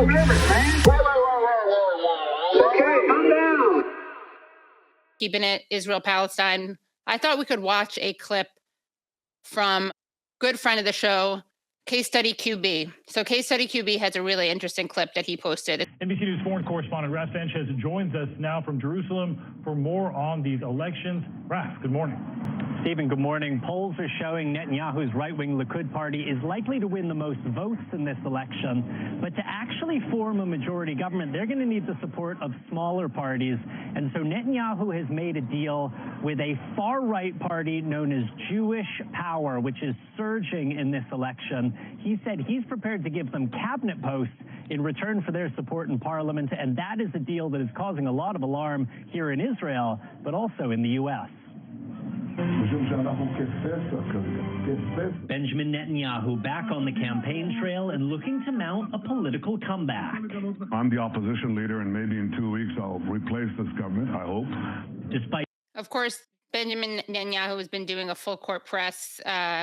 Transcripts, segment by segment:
limits, man. Okay, calm down. Keeping it Israel-Palestine. I thought we could watch a clip from good friend of the show, Case Study QB. So Case Study QB has a really interesting clip that he posted. NBC News foreign correspondent Raf Sanchez joins us now from Jerusalem for more on these elections. Raf, good morning. Stephen, good morning. Polls are showing Netanyahu's right-wing Likud party is likely to win the most votes in this election. But to actually form a majority government, they're going to need the support of smaller parties. And so Netanyahu has made a deal with a far-right party known as Jewish Power, which is surging in this election. He said he's prepared to give them cabinet posts in return for their support in parliament. And that is a deal that is causing a lot of alarm here in Israel, but also in the U.S. Benjamin Netanyahu back on the campaign trail and looking to mount a political comeback. I'm the opposition leader, and maybe in 2 weeks I'll replace this government, I hope. Despite, of course, Benjamin Netanyahu has been doing a full court press.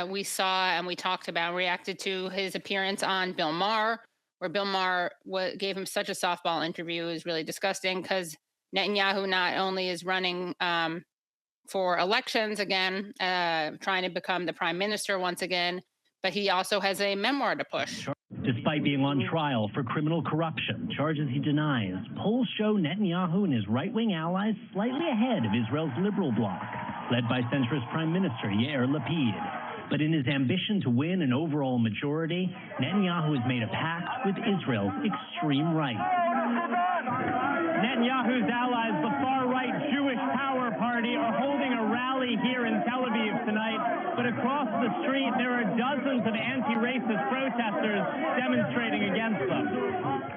We saw and we talked about, reacted to his appearance on Bill Maher, where Bill Maher gave him such a softball interview. It was really disgusting because Netanyahu not only is running for elections again, trying to become the prime minister once again, but he also has a memoir to push. Despite being on trial for criminal corruption, charges he denies, polls show Netanyahu and his right-wing allies slightly ahead of Israel's liberal bloc, led by centrist Prime Minister Yair Lapid. But in his ambition to win an overall majority, Netanyahu has made a pact with Israel's extreme right. Netanyahu's allies, the far-right Jewish Power Party, are holding a rally here in Tel Aviv tonight. But across the street, there are dozens of anti-racist protesters demonstrating against them.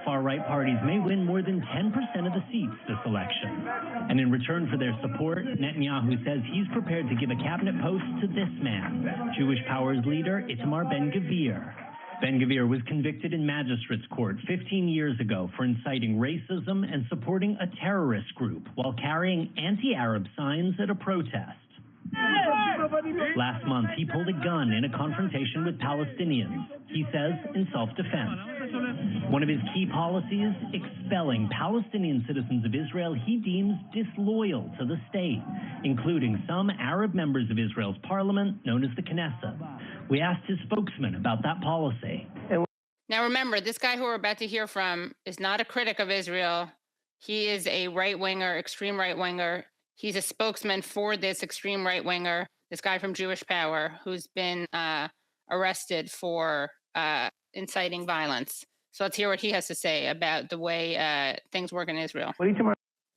Far-right parties may win more than 10% of the seats this election. And in return for their support, Netanyahu says he's prepared to give a cabinet post to this man, Jewish Power's leader, Itamar Ben-Gvir. Ben-Gvir was convicted in magistrate's court 15 years ago for inciting racism and supporting a terrorist group while carrying anti-Arab signs at a protest. Last month, he pulled a gun in a confrontation with Palestinians, he says in self-defense. One of his key policies, expelling Palestinian citizens of Israel he deems disloyal to the state, including some Arab members of Israel's parliament, known as the Knesset. We asked his spokesman about that policy. Now remember, this guy who we're about to hear from is not a critic of Israel. He is a right-winger, extreme right-winger. He's a spokesman for this extreme right-winger, this guy from Jewish Power, who's been arrested for inciting violence. So let's hear what he has to say about the way things work in Israel. What Itamar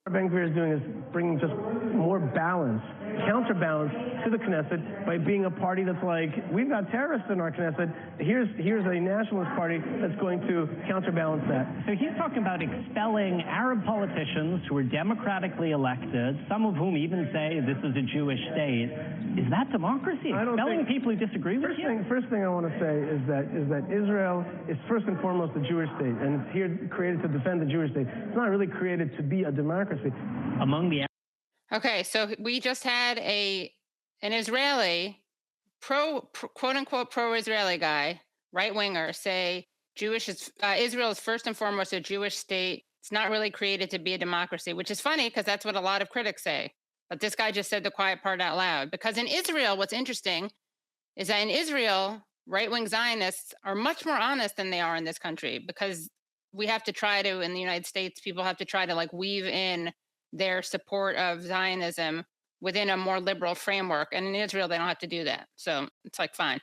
Ben-Gvir is doing is bringing just more balance, counterbalance to the Knesset by being a party that's like, we've got terrorists in our Knesset. Here's a nationalist party that's going to counterbalance that. So he's talking about expelling Arab politicians who are democratically elected, some of whom even say this is a Jewish state. Is that democracy? Expelling people who disagree with you? First thing I want to say is that Israel is first and foremost a Jewish state, and it's here created to defend the Jewish state. It's not really created to be a democracy. Among the Okay, so we just had an Israeli quote unquote pro-Israeli guy, right winger, say Israel is first and foremost a Jewish state. It's not really created to be a democracy, which is funny because that's what a lot of critics say. But this guy just said the quiet part out loud. Because in Israel, what's interesting is that in Israel, right-wing Zionists are much more honest than they are in this country, because we have to try to, in the United States, people have to try to like weave in their support of Zionism within a more liberal framework. And in Israel, they don't have to do that. So it's like, fine.